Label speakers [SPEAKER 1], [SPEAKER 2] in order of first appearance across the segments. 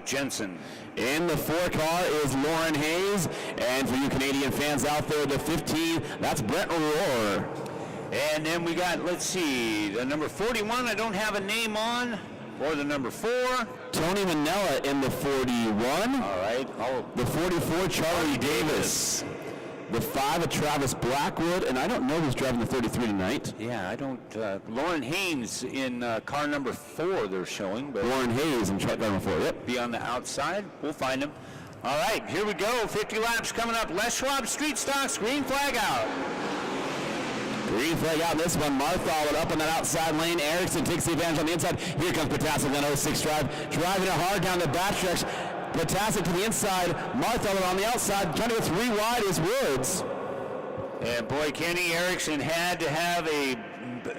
[SPEAKER 1] Jensen.
[SPEAKER 2] In the 4 car is Lauren Hayes. And for you Canadian fans out there, the 15, that's Brett Rohr.
[SPEAKER 1] And then we got, let's see, the number 41, I don't have a name on, or the number 4.
[SPEAKER 2] Tony Manella in the 41.
[SPEAKER 1] All right.
[SPEAKER 2] The 44, Charlie Davis. The 5 of Travis Blackwood, and I don't know who's driving the 33 tonight.
[SPEAKER 1] Yeah, I don't. Lauren Haynes in car number 4 they're showing. But
[SPEAKER 2] Lauren Hayes in truck number 4, yep.
[SPEAKER 1] Be on the outside. We'll find him. All right, here we go. 50 laps coming up. Les Schwab Street Stocks, green flag out.
[SPEAKER 2] Green flag out in this one. Marthaler up on that outside lane. Erickson takes the advantage on the inside. Here comes Potasek on 06 drive. Driving it hard down the backstretch. Potasek to the inside. Marthaler on the outside. Trying to go 3 wide is Woods.
[SPEAKER 1] And boy, Kenny Erickson had to have an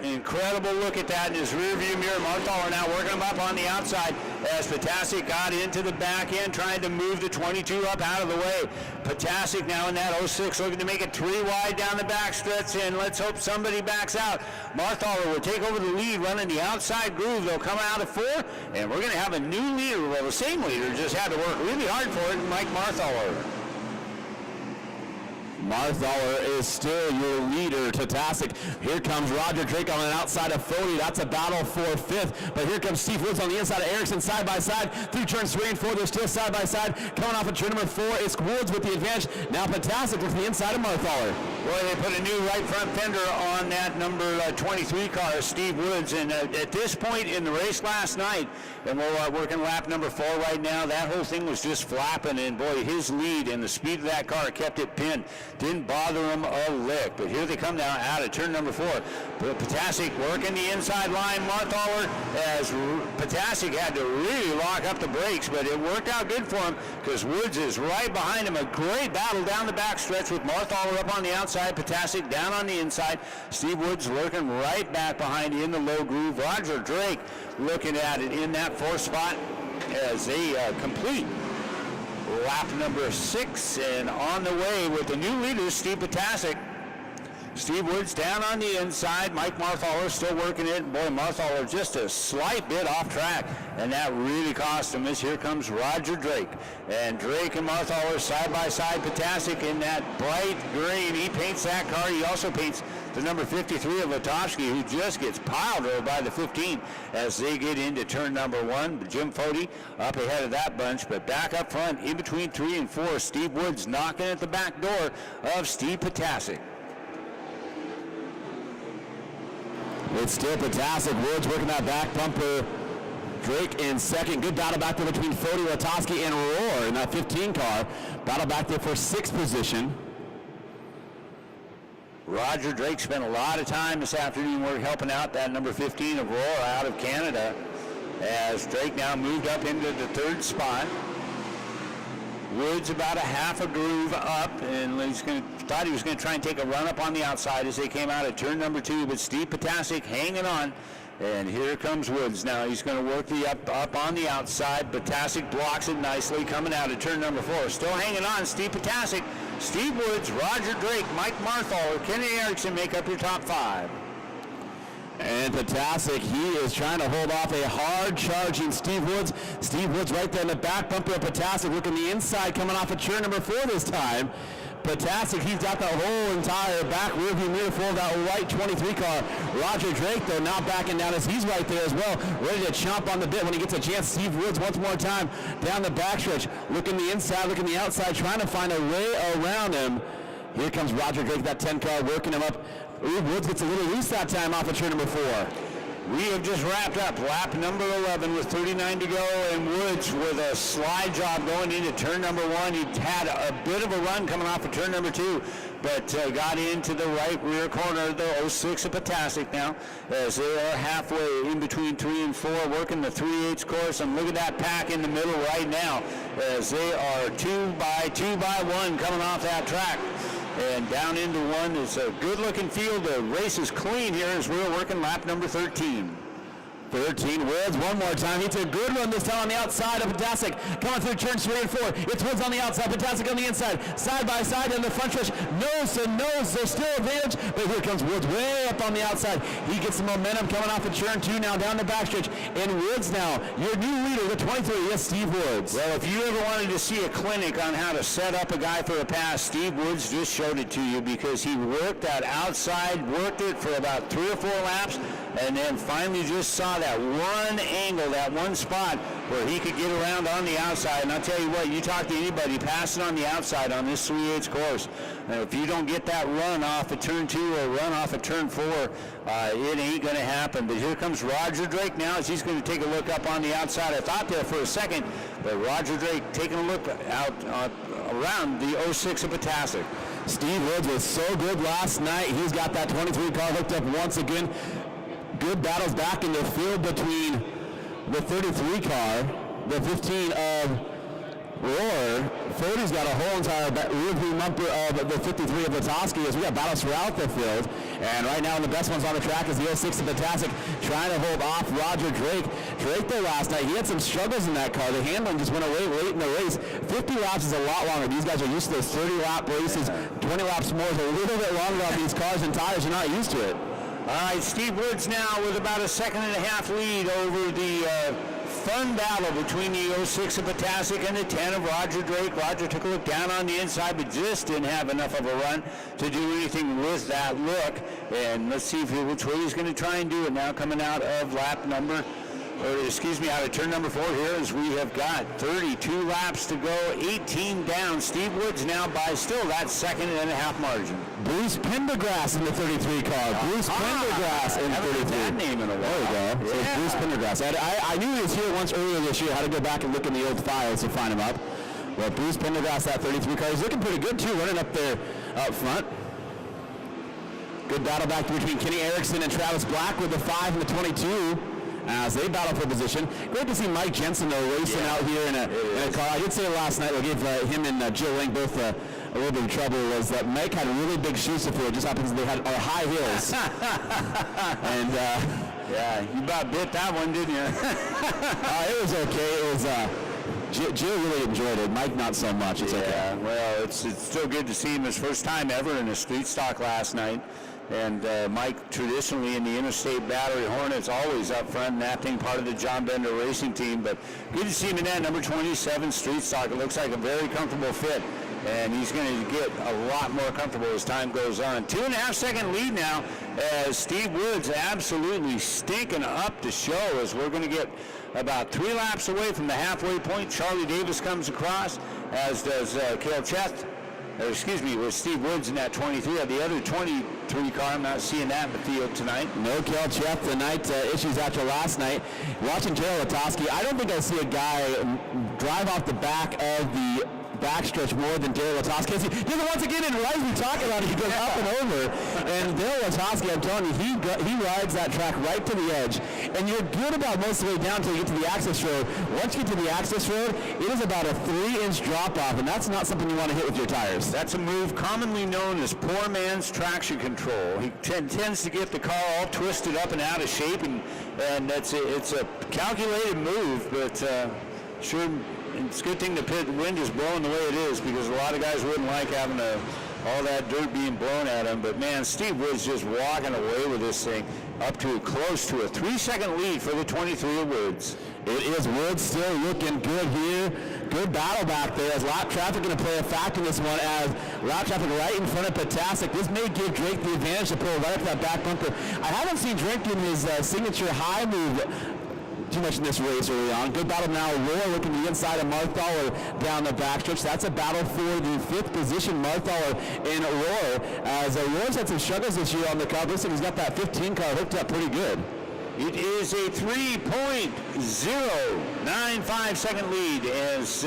[SPEAKER 1] incredible look at that in his rearview mirror. Marthaler now working him up on the outside as Potasek got into the back end, trying to move the 22 up out of the way. Potasek now in that 06 looking to make it 3 wide down the back stretch, and let's hope somebody backs out. Marthaler will take over the lead running the outside groove. They'll come out of 4, and we're going to have a new leader. Well, the same leader just had to work really hard for it, Mike Marthaler.
[SPEAKER 2] Marthaler is still your leader. Potasek. Here comes Roger Drake on the outside of Fody. That's a battle for 5th. But here comes Steve Woods on the inside of Erickson side by side. Through turns 3 and 4, they're still side by side. Coming off of turn number 4, it's Woods with the advantage. Now Potasek with the inside of Marthaler.
[SPEAKER 1] Boy, they put a new right front fender on that number 23 car, Steve Woods. And at this point in the race last night, and we're working lap number 4 right now, that whole thing was just flapping. And boy, his lead and the speed of that car kept it pinned. Didn't bother him a lick. But here they come now out of turn number 4. Potasek working the inside line. Marthaler, as Potasek had to really lock up the brakes, but it worked out good for him because Woods is right behind him. A great battle down the back stretch with Marthaler up on the outside, Potasek down on the inside. Steve Woods lurking right back behind in the low groove. Roger Drake looking at it in that 4th spot as they complete lap number 6, and on the way with the new leader, Steve Potasek. Steve Woods down on the inside. Mike Marthaler still working it. Boy, Marthaler just a slight bit off track, and that really cost him as here comes Roger Drake. And Drake and Marthaler side by side. Potasek in that bright green. He paints that car. He also paints the number 53 of Latovsky, who just gets piled over by the 15 as they get into turn number 1. Jim Fody up ahead of that bunch, but back up front in between 3 and 4, Steve Woods knocking at the back door of Steve Potasek.
[SPEAKER 2] It's still Potasek. Woods working that back bumper. Drake in second. Good battle back there between Fody, Latovsky, and Rohr in that 15 car. Battle back there for 6th position.
[SPEAKER 1] Roger Drake spent a lot of time this afternoon helping out that number 15 of Rohr out of Canada as Drake now moved up into the 3rd spot. Woods about a half a groove up, and thought he was going to try and take a run up on the outside as they came out of turn number 2, but Steve Potasek hanging on. And here comes Woods now. He's going to work the up on the outside. Potasek blocks it nicely coming out of turn number 4. Still hanging on, Steve Potasek. Steve Woods, Roger Drake, Mike Marthaler, Kenny Erickson make up your top 5.
[SPEAKER 2] And Potasek, he is trying to hold off a hard-charging Steve Woods. Steve Woods right there in the back bumper of Potasek, looking the inside, coming off of turn number 4 this time. Potasek, he's got the whole entire back rearview mirror full of that white 23 car. Roger Drake, though, now backing down as he's right there as well, ready to chomp on the bit when he gets a chance. Steve Woods once more time down the backstretch, looking the inside, looking the outside, trying to find a way around him. Here comes Roger Drake, that 10 car, working him up. Ooh, Woods gets a little loose that time off of turn number 4.
[SPEAKER 1] We have just wrapped up lap number 11 with 39 to go, and Woods with a slide job going into turn number 1. He had a bit of a run coming off of turn number 2, but got into the right rear corner of the 06 of Potasek now as they are halfway in between 3 and 4, working the 3/8 course. And look at that pack in the middle right now as they are 2 by 1 coming off that track. And down into 1. It's a good-looking field. The race is clean here as we're working lap number 13.
[SPEAKER 2] 13, Woods one more time. He took a good run this time on the outside of Potasic. Coming through turns 3 and 4. It's Woods on the outside, Potasic on the inside. Side by side in the front stretch. Nose to nose. There's still advantage, but here comes Woods way up on the outside. He gets some momentum coming off of turn 2 now down the backstretch. And Woods now, your new leader, the 23, is Steve Woods.
[SPEAKER 1] Well, if you ever wanted to see a clinic on how to set up a guy for a pass, Steve Woods just showed it to you because he worked that outside, worked it for about 3 or 4 laps, and then finally just saw that one angle, that one spot where he could get around on the outside. And I'll tell you what, you talk to anybody passing on the outside on this 3/8 course, and if you don't get that run off of turn 2 or run off of turn 4, it ain't going to happen. But here comes Roger Drake now as he's going to take a look up on the outside. I thought there for a second, but Roger Drake taking a look out around the 06 of Potasic.
[SPEAKER 2] Steve Woods was so good last night. He's got that 23 car hooked up once again. Good battles back in the field between the 33 car, the 15 of Roar. 40's got a whole entire rear view bumper of the 53 of Latoski as we got battles throughout the field. And right now, the best ones on the track is the 06 of Potasic trying to hold off Roger Drake. Drake, though, last night, he had some struggles in that car. The handling just went away late in the race. 50 laps is a lot longer. These guys are used to those 30-lap races. 20 laps more is a little bit longer on these cars, and tires are not used to it.
[SPEAKER 1] All right, Steve Woods now with about a 1.5 lead over the fun battle between the 06 of Potasic and the 10 of Roger Drake. Roger took a look down on the inside, but just didn't have enough of a run to do anything with that look. And let's see which way he's going to try and do it now coming out of out of turn number 4 here as we have got 32 laps to go, 18 down. Steve Woods now by still that 2.5 margin.
[SPEAKER 2] Bruce Pendergrass in the 33 car. Bruce Pendergrass in the 33.
[SPEAKER 1] That name in a while.
[SPEAKER 2] There we go. So it's Bruce Pendergrass. I knew he was here once earlier this year. I had to go back and look in the old files to find him up. Well, Bruce Pendergrass, that 33 car, he's looking pretty good too, running up there up front. Good battle back between Kenny Erickson and Travis Black with the 5 and the 22. As they battle for position. Great to see Mike Jensen, though, racing out here in a car. I did say last night, we'll give him and Joe Lang both a little bit of trouble, was that Mike had really big shoes to fill. It just happens they had high heels. And,
[SPEAKER 1] yeah, you about bit that one, didn't you?
[SPEAKER 2] it was okay. It was, Joe really enjoyed it. Mike, not so much. It's okay.
[SPEAKER 1] Well, it's still good to see him his first time ever in a street stock last night. And Mike, traditionally in the Interstate Battery Hornets, always up front, and that thing part of the John Bender racing team. But good to see him in that number 27 street stock. It looks like a very comfortable fit, and he's going to get a lot more comfortable as time goes on. 2.5 second lead now as Steve Woods absolutely stinking up the show as we're going to get about 3 laps away from the halfway point. Charlie Davis comes across, as does Cale Cheth. With Steve Woods in that 23. Of the other 23 car, I'm not seeing that in the field tonight.
[SPEAKER 2] No Cale Cheth tonight. Issues after last night. Watching Gerald Latoski, I don't think I see a guy drive off the back of the backstretch more than Daryl Latoski. He does it once again, and right as we talk about it, he goes up and over. And Daryl Latoski, I'm telling you, he rides that track right to the edge. And you're good about most of the way down until you get to the access road. Once you get to the access road, it is about a 3-inch drop-off, and that's not something you want to hit with your tires.
[SPEAKER 1] That's a move commonly known as poor man's traction control. He tends to get the car all twisted up and out of shape, and it's a calculated move, but sure. It's a good thing the wind is blowing the way it is, because a lot of guys wouldn't like having all that dirt being blown at them. But man, Steve Woods just walking away with this thing up to close to a 3-second lead for the 23 of Woods.
[SPEAKER 2] It is Woods still looking good here. Good battle back there as lap traffic going to play a factor in this one, as lap traffic right in front of Potasic. This may give Drake the advantage to pull right up that back bumper. I haven't seen Drake in his signature high move too much in this race early on. Good battle now. Roar looking the inside of Marthaler down the backstretch. That's a battle for the 5th position. Marthaler and Roar. As Roar's had some struggles this year on the car. Listen, he's got that 15 car hooked up pretty good.
[SPEAKER 1] It is a 3.095 second lead as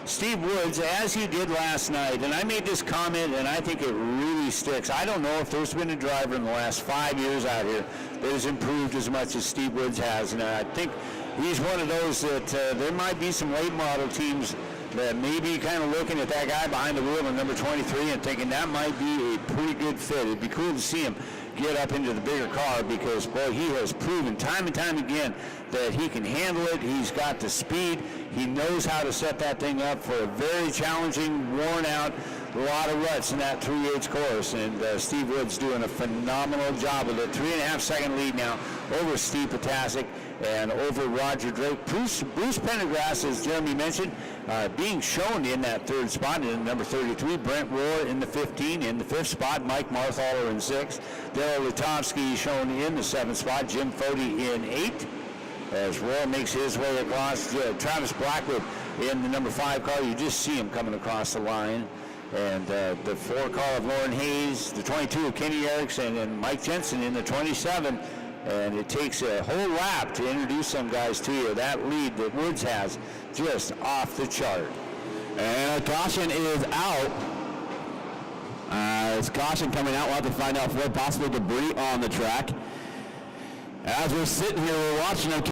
[SPEAKER 1] Steve Woods, as he did last night, and I made this comment, and I think it really sticks. I don't know if there's been a driver in the last 5 years out here that has improved as much as Steve Woods has, and I think he's one of those that there might be some late model teams that may be kind of looking at that guy behind the wheel in number 23 and thinking that might be a pretty good fit. It'd be cool to see him get up into the bigger car because, boy, he has proven time and time again that he can handle it. He's got the speed. He knows how to set that thing up for a very challenging, worn-out, lot of ruts in that 3/8 course. And Steve Woods doing a phenomenal job with it. 3.5-second lead now over Steve Potasic and over Roger Drake. Bruce Pendergrass, as Jeremy mentioned, being shown in that third spot in number 33. Brent Rohr in the 15. In the fifth spot, Mike Marthaler in 6th. Daryl Lutovsky shown in the 7th spot. Jim Fody in 8th. As Rohr makes his way across. Travis Blackwood in the number 5 car. You just see him coming across the line. And the 4 car of Lauren Hayes, the 22 of Kenny Erickson, and Mike Jensen in the 27. And it takes a whole lap to introduce some guys to you. That lead that Woods has, just off the chart.
[SPEAKER 2] And a caution is out. Is caution coming out? We'll have to find out for possible debris on the track. As we're sitting here, we're watching them